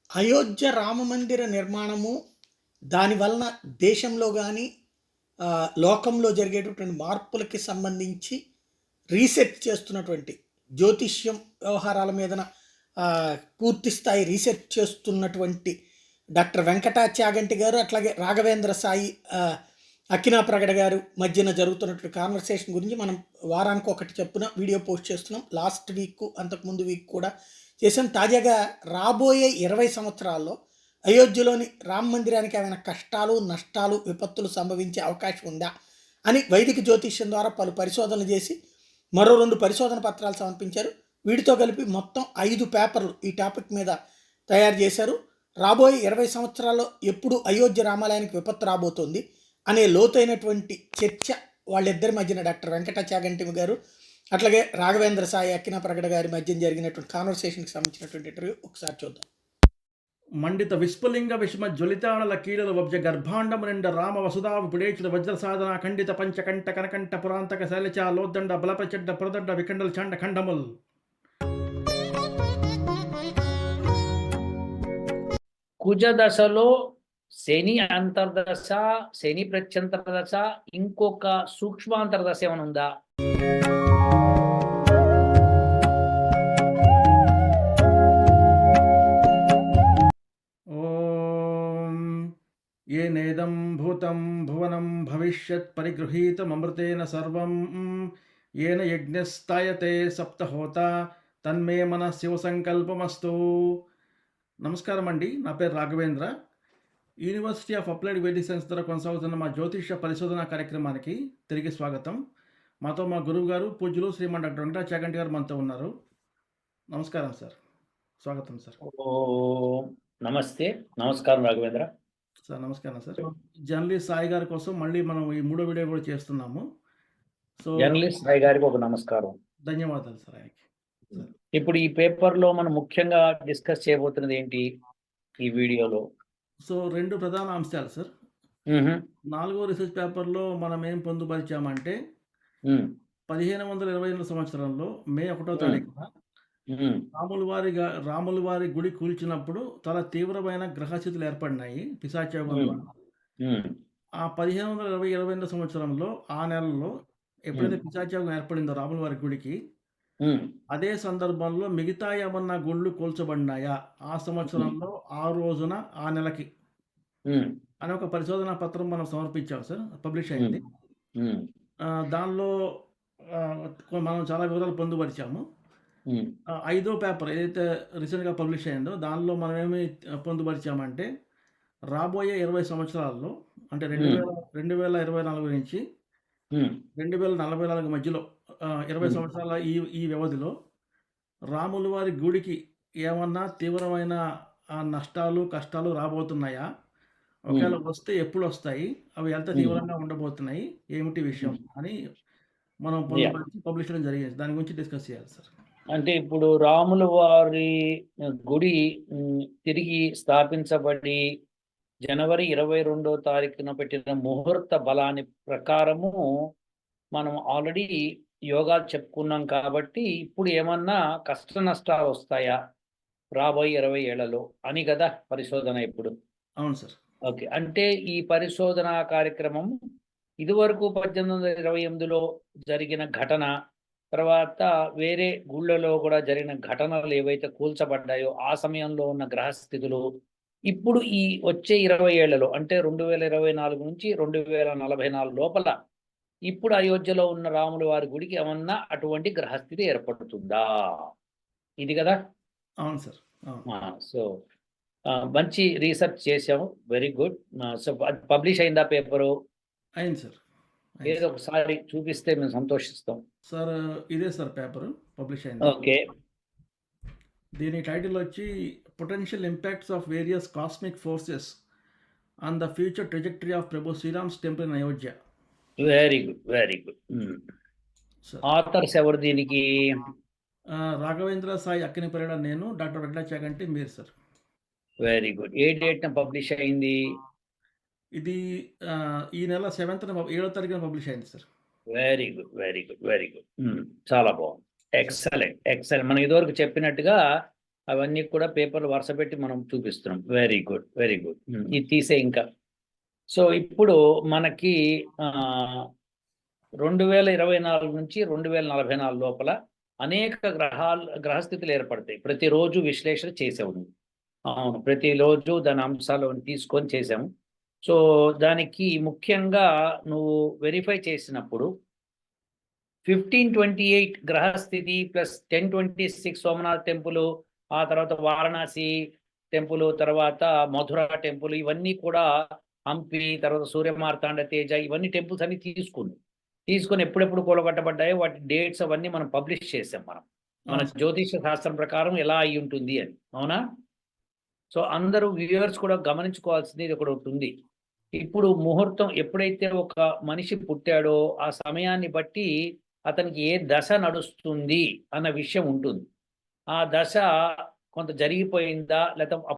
అయోధ్య రామమందిర నిర్మాణము, దాని వలన దేశంలో గాని, లోకంలో జరిగేటటువంటి మార్పులకి సంబంధించి రీసెర్చ్ చేస్తున్నటువంటి జ్యోతిష్యం వ్యవహారాల మీదన పూర్తి స్థాయి రీసెర్చ్ చేస్తున్నటువంటి డాక్టర్ వెంకటాచాగంటి గారు, అట్లాగే రాఘవేంద్ర సాయి అకినా ప్రగడ గారు మధ్యన జరుగుతున్నటువంటి కాన్వర్సేషన్ గురించి మనం వారానికి ఒకటి చెప్పున వీడియో పోస్ట్ చేస్తున్నాం. లాస్ట్ వీక్, అంతకుముందు వీక్ కూడా చేసాం. తాజాగా రాబోయే 20 సంవత్సరాల్లో అయోధ్యలోని రామ మందిరానికి ఏమైనా కష్టాలు, నష్టాలు, విపత్తులు సంభవించే అవకాశం ఉందా అని వైదిక జ్యోతిష్యం ద్వారా పలు పరిశోధనలు చేసి మరో 2 పరిశోధన పత్రాలు సమర్పించారు. వీటితో కలిపి మొత్తం 5 పేపర్లు ఈ టాపిక్ మీద తయారు చేశారు. రాబోయే 20 సంవత్సరాల్లో ఎప్పుడు అయోధ్య రామాలయానికి విపత్తు రాబోతోంది అనే లోతైనటువంటి చర్చ వాళ్ళిద్దరి మధ్యన డాక్టర్ వెంకటాచాగంటి గారు అట్లాగే రాఘవేంద్ర సాయి అక్కిన ప్రగడ గారి మధ్య జరిగినటువంటి కాన్వర్సేషన్కి సంబంధించినటువంటి ఇంటర్వ్యూ ఒకసారి చూద్దాం. మండిత విస్ఫులింగ విషమ జ్వలితాళల కీలల వబ్జ గర్భాండము నిండ రామ వసుధావు పుడేచుల వజ్ర సాధన ఖండిత పంచకంఠ కనకంఠ పురాంతక శైలచ లోద్దండ బలప్రచండ పురదండ వికండల చండ ఖండముల్. కుజ దశలో శని అంతర్దశ, శని ప్రత్యంతర దశ, ఇంకొక సూక్ష్మాంతర దశ ఏమైనా ఉందా? ఓం ఏనేదం భూతం భువనం భవిష్యత్ పరిగృహీతమృతేన సర్వం ఏన యజ్ఞస్థాయతే సప్తహోత తన్మే మన శివ సంకల్పమస్తు. నమస్కారం అండి, నా పేరు Raghavendra. University of applied Vedic science ద్వారా కొనసాగుతున్న మా జ్యోతిష పరిశోధన కార్యక్రమానికి తిరిగి స్వాగతం. మాతో మా గురువు గారు పూజ్యులు శ్రీమాన్ డాక్టర్ వెంకటాచాగంటి గారు మనతో ఉన్నారు. నమస్కారం సార్, స్వాగతం సార్. నమస్తే, నమస్కారం రాఘవేంద్ర సార్. నమస్కారం సార్. జర్నలిస్ట్ సాయి గారి కోసం మళ్ళీ మనం ఈ 3వ వీడియో కూడా చేస్తున్నాము. సో జర్నలిస్ట్ సాయి గారికి ఒక నమస్కారం, ధన్యవాదాలు సార్ ఆయనకి. ఇప్పుడు ఈ పేపర్లో మనం ముఖ్యంగా డిస్కస్ చేయబోతున్నది ఏంటి ఈ వీడియోలో? సో 2 ప్రధాన అంశాలు సార్. 4వ రీసెర్చ్ పేపర్లో మనం ఏం పొందుపరిచామంటే 1528 సంవత్సరంలో మే 1వ తారీఖున రాముల వారి గుడి కూల్చినప్పుడు చాలా తీవ్రమైన గ్రహస్థితులు ఏర్పడినాయి పిశాచయోగం ద్వారా. ఆ 1528 సంవత్సరంలో ఆ నెలలో ఎప్పుడైతే పిశాచయోగం ఏర్పడిందో రాముల వారి గుడికి, అదే సందర్భంలో మిగతా ఏమన్నా గుళ్ళు కూల్చబడినాయా ఆ సంవత్సరంలో, ఆ రోజున, ఆ నెలకి అని ఒక పరిశోధనా పత్రం మనం సమర్పించాం సార్. పబ్లిష్ అయింది. దానిలో మనం చాలా వివరాలు పొందుపరిచాము. 5వ పేపర్ ఏదైతే రీసెంట్గా పబ్లిష్ అయిందో దానిలో మనం ఏమి పొందుపరిచామంటే, రాబోయే 20 సంవత్సరాల్లో అంటే 2024 నుంచి 2044 మధ్యలో 20 సంవత్సరాల ఈ వ్యవధిలో రాముల వారి గుడికి ఏమన్నా తీవ్రమైన నష్టాలు, కష్టాలు రాబోతున్నాయా? ఒకవేళ వస్తే ఎప్పుడు వస్తాయి? అవి ఎంత తీవ్రంగా ఉండబోతున్నాయి? ఏమిటి విషయం అని మనం పబ్లిష్ చేయడం జరిగింది. దాని గురించి డిస్కస్ చేయాలి సార్. అంటే ఇప్పుడు రాముల వారి గుడి తిరిగి స్థాపించబడి జనవరి 22వ తారీఖున పెట్టిన ముహూర్త బలాన్ని ప్రకారము మనం ఆల్రెడీ యోగాలు చెప్పుకున్నాం కాబట్టి ఇప్పుడు ఏమన్నా కష్ట నష్టాలు వస్తాయా రాబోయే 20 ఏళ్లలో అని కదా పరిశోధన ఇప్పుడు? అవును సార్. ఓకే, అంటే ఈ పరిశోధన కార్యక్రమం ఇదివరకు 1828లో జరిగిన ఘటన, తర్వాత వేరే గుళ్ళలో కూడా జరిగిన ఘటనలు ఏవైతే కూల్చబడ్డాయో ఆ సమయంలో ఉన్న గ్రహస్థితులు, ఇప్పుడు ఈ వచ్చే 20 ఏళ్లలో అంటే 2024 నుంచి 2044 లోపల ఇప్పుడు అయోధ్యలో ఉన్న రాముల వారి గుడికి ఏమన్నా అటువంటి గ్రహస్థితి ఏర్పడుతుందా? ఇది కదా? అవును సార్. సో మంచి రీసెర్చ్ చేసాము, వెరీ గుడ్. సో పబ్లిష్ అయిందా పేపరు? అయింది సార్. ఏదో ఒకసారి చూపిస్తే మేము సంతోషిస్తాం సార్. ఇదే సార్ పేపర్ పబ్లిష్ అయింది. ఓకే, దీని టైటిల్ వచ్చి potential impacts of various cosmic forces on the future trajectory of Prabhu Shriram's temple in Ayodhya. Very good, very good. Authors ఎవరు దీనికి? రాఘవేంద్ర సాయి అక్కిన ప్రగడ, నేను, డాక్టర్ వెంకటాచాగంటి మీరు సార్. Very good. ఏ డేట్న పబ్లిష్ అయింది ఇది? ఈ నెల 7వ తారీఖున పబ్లిష్ అయింది sir. Very good, very good, very good. చాలా బాగుంది. Excellent, excellent. మనం ఇదివరకు చెప్పినట్టుగా అవన్నీ కూడా పేపర్లు వరుస పెట్టి మనం చూపిస్తున్నాం. Very good, very good. ఇది తీసే ఇంకా. సో ఇప్పుడు మనకి 2024 నుంచి 2044 లోపల అనేక గ్రహస్థితులు ఏర్పడతాయి. ప్రతిరోజు విశ్లేషణ చేసావు నువ్వు. అవును, ప్రతిరోజు దాని అంశాలను తీసుకొని చేసాము. సో దానికి ముఖ్యంగా నువ్వు వెరిఫై చేసినప్పుడు 1528 గ్రహస్థితి ప్లస్ 1026 సోమనాథ్ టెంపుల్, ఆ తర్వాత వారణాసి టెంపుల్, తర్వాత మధుర టెంపుల్, ఇవన్నీ కూడా హంపి, తర్వాత సూర్య మార్తాండ తేజ, ఇవన్నీ టెంపుల్స్ అన్ని తీసుకొని ఎప్పుడెప్పుడు కూలగొట్టబడ్డాయో వాటి డేట్స్ అవన్నీ మనం పబ్లిష్ చేసాం. మన జ్యోతిష శాస్త్రం ప్రకారం ఎలా అయి ఉంటుంది అని. అవునా? సో అందరూ వ్యూవర్స్ కూడా గమనించుకోవాల్సింది ఇది ఒకటి ఉంది. ఇప్పుడు ముహూర్తం ఎప్పుడైతే ఒక మనిషి పుట్టాడో ఆ సమయాన్ని బట్టి అతనికి ఏ దశ నడుస్తుంది అన్న విషయం ఉంటుంది. ఆ దశ కొంత జరిగిపోయిందా, లేకపోతే